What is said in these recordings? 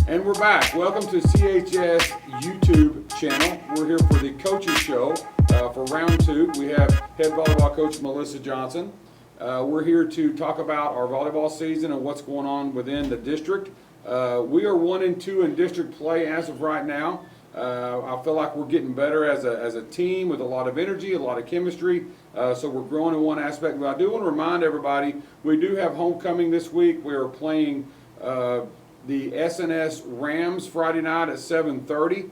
And we're back. Welcome to CHS YouTube channel. We're here for the Coach's Show for round two. We have head volleyball coach Melissa Johnson. We're here to talk about our volleyball season and what's going on within the district. We are 1-2 in district play as of right now. I feel like we're getting better as a team with a lot of energy, a lot of chemistry. So we're growing in one aspect. But I do want to remind everybody, we do have homecoming this week. We are playing the SNS Rams Friday night at 7:30.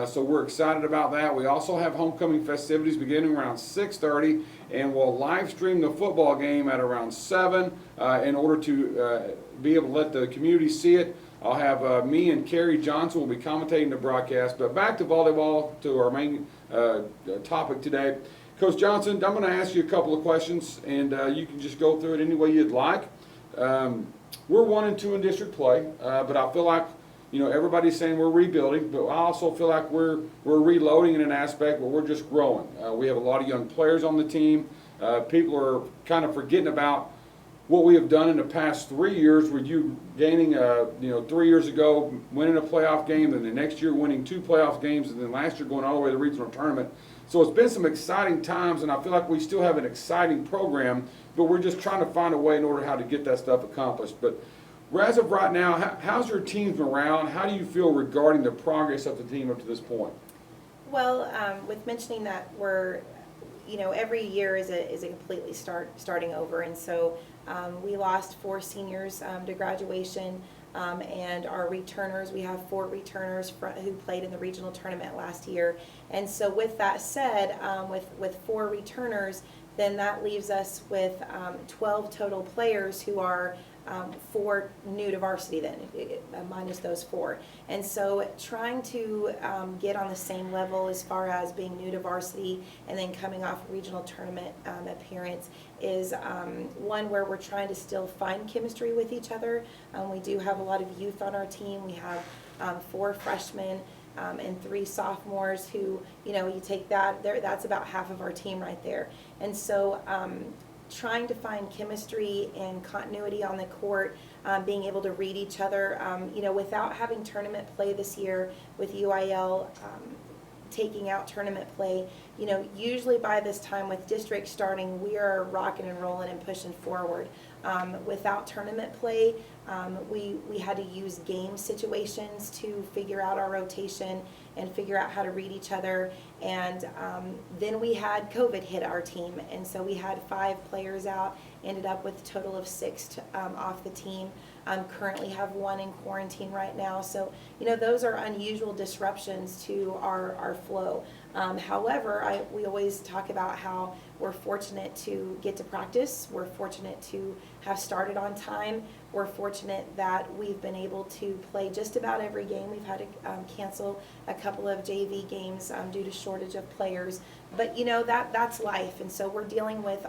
So we're excited about that. We also have homecoming festivities beginning around 6:30, and we'll live stream the football game at around 7 in order to be able to let the community see it. I'll have me and Carrie Johnson will be commentating the broadcast. But back to volleyball, to our main topic today. Coach Johnson, I'm going to ask you a couple of questions, and you can just go through it any way you'd like. We're 1-2 in district play, but I feel like, you know, everybody's saying we're rebuilding, but I also feel like we're reloading in an aspect where we're just growing. We have a lot of young players on the team. People are kind of forgetting about what we have done in the past 3 years, with you gaining, 3 years ago winning a playoff game, then the next year winning 2 playoff games, and then last year going all the way to the regional tournament. So it's been some exciting times, and I feel like we still have an exciting program, but we're just trying to find a way in order how to get that stuff accomplished. But as of right now, how's your team's morale? How do you feel regarding the progress of the team up to this point? Well, with mentioning that we're, every year is a completely starting over, and so we lost 4 seniors to graduation, and our returners, we have 4 returners who played in the regional tournament last year. And so with that said, with 4 returners, then that leaves us with 12 total players who are 4 new to varsity then, minus those 4. And so trying to get on the same level as far as being new to varsity and then coming off a regional tournament appearance is one where we're trying to still find chemistry with each other. We do have a lot of youth on our team. We have 4 freshmen and 3 sophomores who, you take that, that's about half of our team right there. And so trying to find chemistry and continuity on the court, being able to read each other, without having tournament play this year with UIL taking out tournament play, usually by this time with district starting, we are rocking and rolling and pushing forward. Without tournament play, we had to use game situations to figure out our rotation and figure out how to read each other. And then we had COVID hit our team, and so we had 5 players out, ended up with a total of 6 off the team. Currently have 1 in quarantine right now. So, those are unusual disruptions to our flow. However, we always talk about how we're fortunate to get to practice. We're fortunate to have started on time. We're fortunate that we've been able to play just about every game. We've had to cancel a couple of JV games due to shortage of players. But, that's life. And so we're dealing with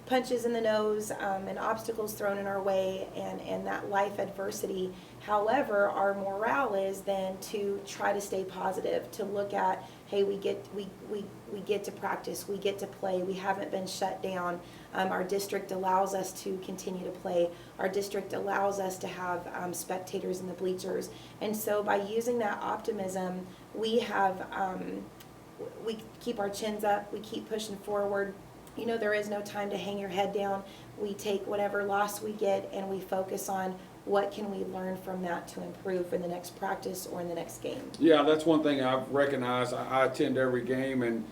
punches in the nose and obstacles thrown in our way and that life adversity. However, our morale is then to try to stay positive, to look at, hey, we get to practice, we get to play, we haven't been shut down. Our district allows us to continue to play. Our district allows us to have spectators in the bleachers. And so by using that optimism, we have we keep our chins up, we keep pushing forward. There is no time to hang your head down. We take whatever loss we get and we focus on what can we learn from that to improve in the next practice or in the next game. Yeah, that's one thing I've recognized. I attend every game, and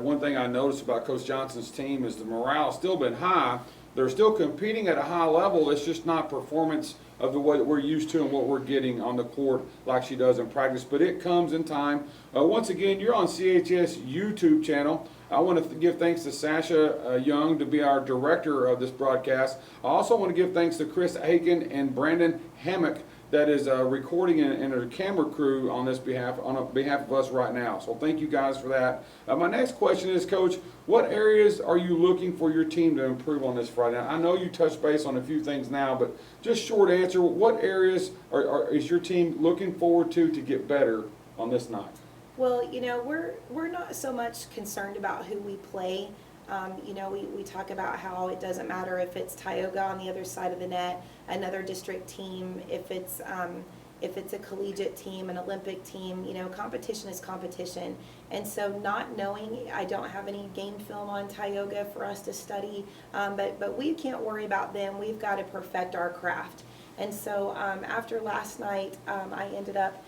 one thing I noticed about Coach Johnson's team is the morale's still been high. They're still competing at a high level. It's just not performance of the way that we're used to and what we're getting on the court like she does in practice. But it comes in time. Once again, you're on CHS YouTube channel. I want to give thanks to Sasha Young to be our director of this broadcast. I also want to give thanks to Chris Aiken and Brandon Hammock that is recording and a camera crew on behalf of us right now. So thank you guys for that. My next question is, Coach, what areas are you looking for your team to improve on this Friday night? I know you touched base on a few things now, but just short answer, what areas is your team looking forward to get better on this night? Well, we're not so much concerned about who we play. We talk about how it doesn't matter if it's Tioga on the other side of the net, another district team, if it's if it's a collegiate team, an Olympic team, you know, competition is competition. And so not knowing, I don't have any game film on Tioga for us to study, but we can't worry about them. We've got to perfect our craft. And so after last night, I ended up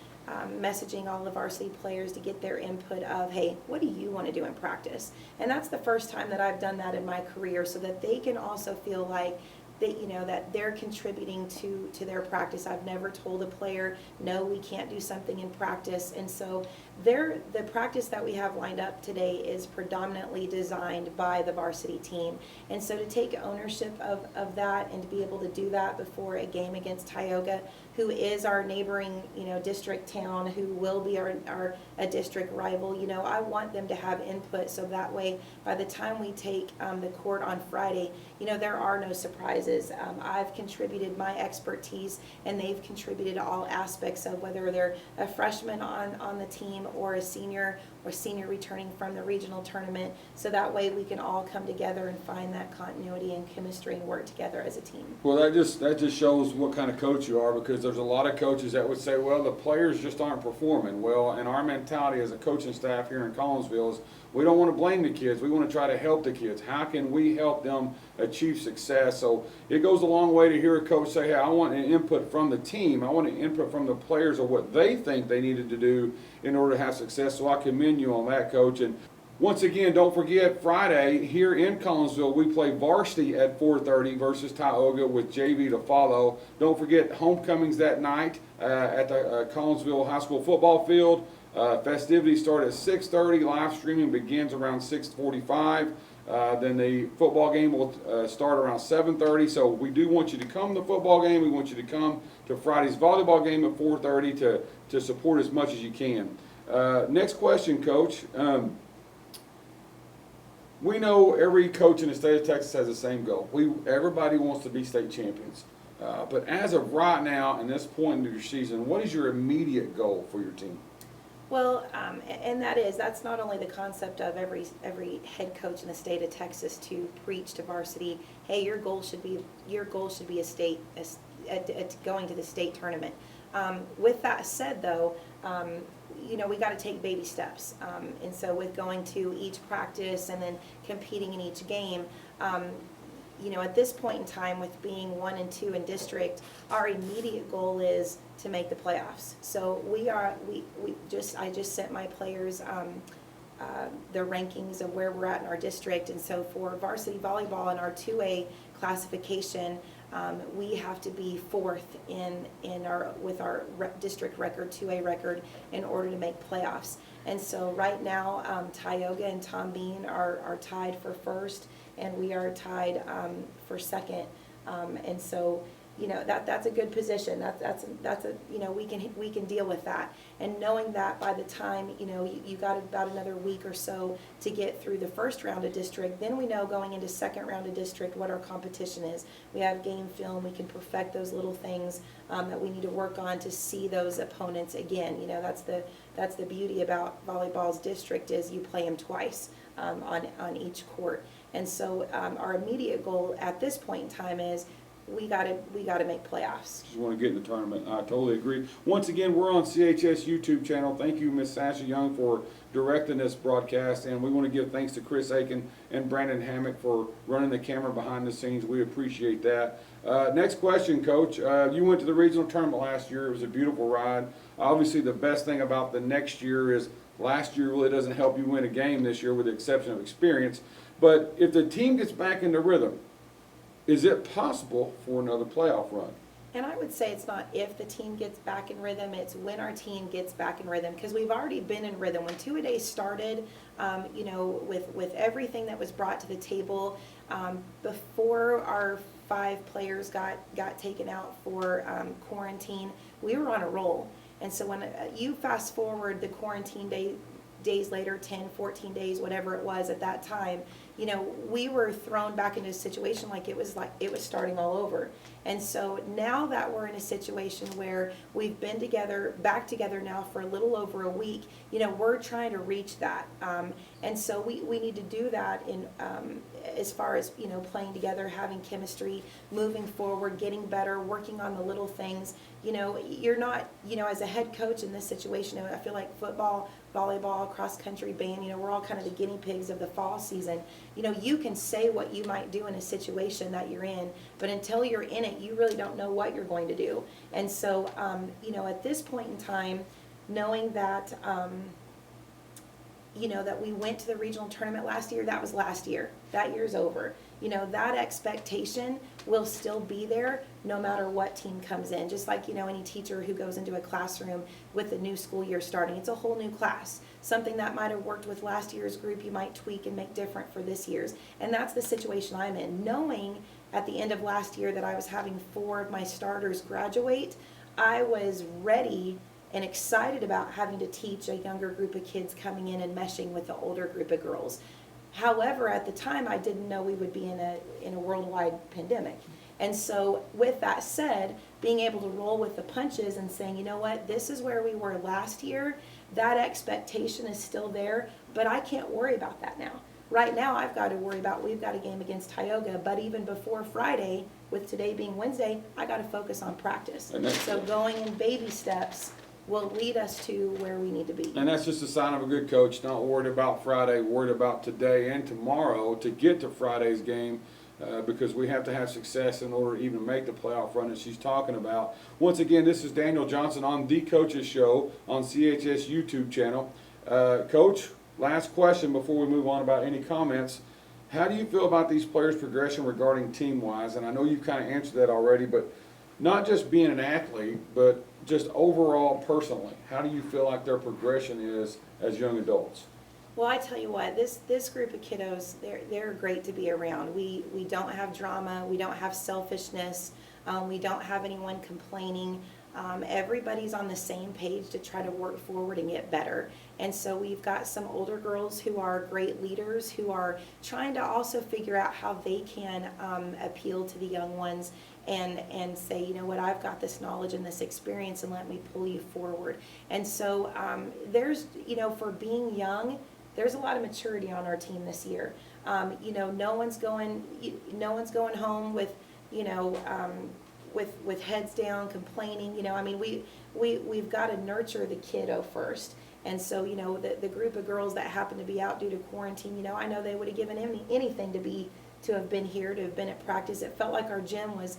messaging all the varsity players to get their input of, hey, what do you want to do in practice? And that's the first time that I've done that in my career, so that they can also feel like that, you know, that they're contributing to their practice. I've never told a player, no, we can't do something in practice. And so the practice that we have lined up today is predominantly designed by the varsity team. And so to take ownership of that and to be able to do that before a game against Tioga, who is our neighboring, you know, district town, who will be a district rival, you know, I want them to have input, so that way by the time we take the court on Friday, you know, there are no surprises. I've contributed my expertise, and they've contributed all aspects of whether they're a freshman on the team or a senior returning from the regional tournament, so that way we can all come together and find that continuity and chemistry and work together as a team. Well, that just shows what kind of coach you are, because there's a lot of coaches that would say, well, the players just aren't performing. Well, and our mentality as a coaching staff here in Collinsville is we don't want to blame the kids. We want to try to help the kids. How can we help them achieve success? So it goes a long way to hear a coach say, hey, I want an input from the team. I want an input from the players of what they think they needed to do in order to have success. So I commend you on that, Coach. And once again, don't forget, Friday here in Collinsville, we play varsity at 4:30 versus Tioga with JV to follow. Don't forget homecomings that night at the Collinsville High School football field. Festivities start at 6:30. Live streaming begins around 6:45. Then the football game will start around 7:30. So we do want you to come to the football game. We want you to come to Friday's volleyball game at 4:30 to support as much as you can. Next question, Coach. We know every coach in the state of Texas has the same goal. Everybody wants to be state champions. But as of right now, in this point in your season, what is your immediate goal for your team? Well, and that's not only the concept of every head coach in the state of Texas to preach to varsity, hey, your goal should be going to the state tournament. With that said, though, you know, we got to take baby steps. And so with going to each practice and then competing in each game, you know, at this point in time, with being 1 and 2 in district, our immediate goal is to make the playoffs. So I just sent my players the rankings of where we're at in our district, and so for varsity volleyball in our 2A classification, we have to be 4th with our district record, 2A record, in order to make playoffs. And so right now, Tioga and Tom Bean are tied for 1st, and we are tied for 2nd. And so, you know, that's a good position. That's a you know, we can deal with that. And knowing that by the time, you know, you got about another week or so to get through the 1st round of district, then we know going into 2nd round of district what our competition is. We have game film. We can perfect those little things that we need to work on to see those opponents again. You know, that's the beauty about volleyball's district, is you play them twice on each court. And so our immediate goal at this point in time is we got to make playoffs. Just want to get in the tournament. I totally agree. Once again, we're on CHS YouTube channel. Thank you, Miss Mrs.Young, for directing this broadcast, and we want to give thanks to Chris Aiken and Brandon Hammock for running the camera behind the scenes. We appreciate that. Next question, Coach. You went to the regional tournament last year. It was a beautiful ride. Obviously, the best thing about the next year is last year really doesn't help you win a game this year, with the exception of experience. But if the team gets back into rhythm, is it possible for another playoff run? And I would say it's not if the team gets back in rhythm, it's when our team gets back in rhythm, because we've already been in rhythm. When two-a-day started, you know, with everything that was brought to the table, before our 5 players got taken out for quarantine, we were on a roll. And so when you fast forward the quarantine days later, 10, 14 days, whatever it was at that time, we were thrown back into a situation like it was starting all over. And so now that we're in a situation where we've been back together now for a little over a week, we're trying to reach that. And so we need to do that in as far as, playing together, having chemistry, moving forward, getting better, working on the little things. You're not, as a head coach in this situation, I feel like football, volleyball, cross country, band, we're all kind of the guinea pigs of the fall season. You can say what you might do in a situation that you're in, but until you're in it, you really don't know what you're going to do. And so, at this point in time, knowing that, that we went to the regional tournament last year, that was last year. That year's over. That expectation will still be there no matter what team comes in. Just like, any teacher who goes into a classroom with the new school year starting, it's a whole new class. Something that might have worked with last year's group, you might tweak and make different for this year's. And that's the situation I'm in. Knowing at the end of last year that I was having 4 of my starters graduate, I was ready and excited about having to teach a younger group of kids coming in and meshing with the older group of girls. However, at the time, I didn't know we would be in a worldwide pandemic. And so with that said, being able to roll with the punches and saying, you know what, this is where we were last year, that expectation is still there, but I can't worry about that now. Right now, I've got to worry about, we've got a game against Tioga, but even before Friday, with today being Wednesday, I got to focus on practice. So going in baby steps will lead us to where we need to be. And that's just a sign of a good coach. Not worried about Friday, worried about today and tomorrow to get to Friday's game, because we have to have success in order to even make the playoff run that she's talking about. Once again, this is Daniel Johnson on The Coach's Show on CHS YouTube channel. Coach, last question before we move on about any comments. How do you feel about these players' progression regarding team-wise? And I know you've kind of answered that already, but not just being an athlete, but just overall personally, how do you feel like their progression is as young adults? Well, I tell you what, this group of kiddos, they're great to be around. We don't have drama, we don't have selfishness, we don't have anyone complaining. Everybody's on the same page to try to work forward and get better. And so we've got some older girls who are great leaders who are trying to also figure out how they can appeal to the young ones and say, you know what, I've got this knowledge and this experience and let me pull you forward. And so there's, for being young, there's a lot of maturity on our team this year. No one's going home with, with heads down, complaining. We've got to nurture the kiddo first. And so, the group of girls that happen to be out due to quarantine, I know they would have given anything to have been here, to have been at practice. It felt like our gym was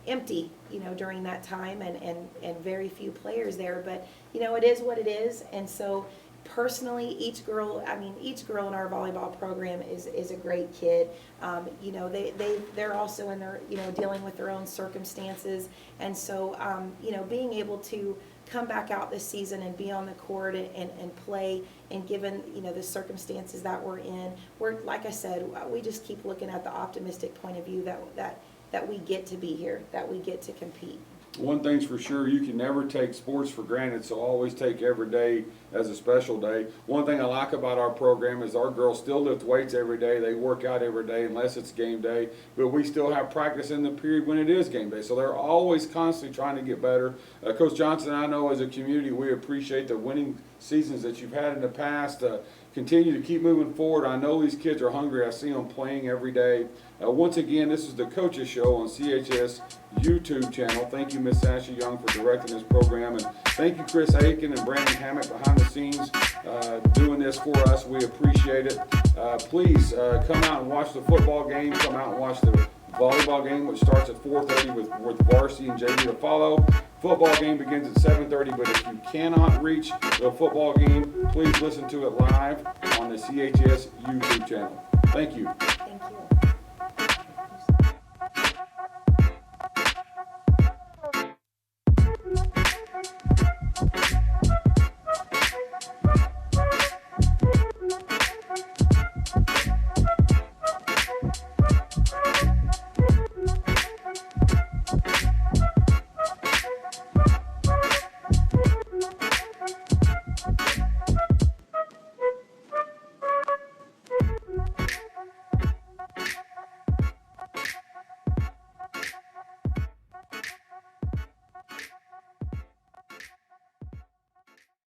empty, during that time, and very few players there. But, it is what it is. And so personally, each girl in our volleyball program is a great kid. They're also in their, dealing with their own circumstances. And so, being able to come back out this season and be on the court and play, and given, the circumstances that we're in, like I said, we just keep looking at the optimistic point of view that we get to be here, that we get to compete. One thing's for sure, you can never take sports for granted, so always take every day as a special day. One thing I like about our program is our girls still lift weights every day. They work out every day unless it's game day, but we still have practice in the period when it is game day. So they're always constantly trying to get better. Coach Johnson, I know as a community we appreciate the winning seasons that you've had in the past. Continue to keep moving forward. I know these kids are hungry. I see them playing every day. Once again, this is the Coach's Show on CHS YouTube channel. Thank you, Miss Mrs.Young, for directing this program. And thank you, Chris Aiken and Brandon Hammock behind the scenes doing this for us. We appreciate it. Please come out and watch the football game. Come out and watch the volleyball game, which starts at 4:30 with varsity and JV to follow. Football game begins at 7:30, but if you cannot reach the football game, please listen to it live on the CHS YouTube channel. Thank you.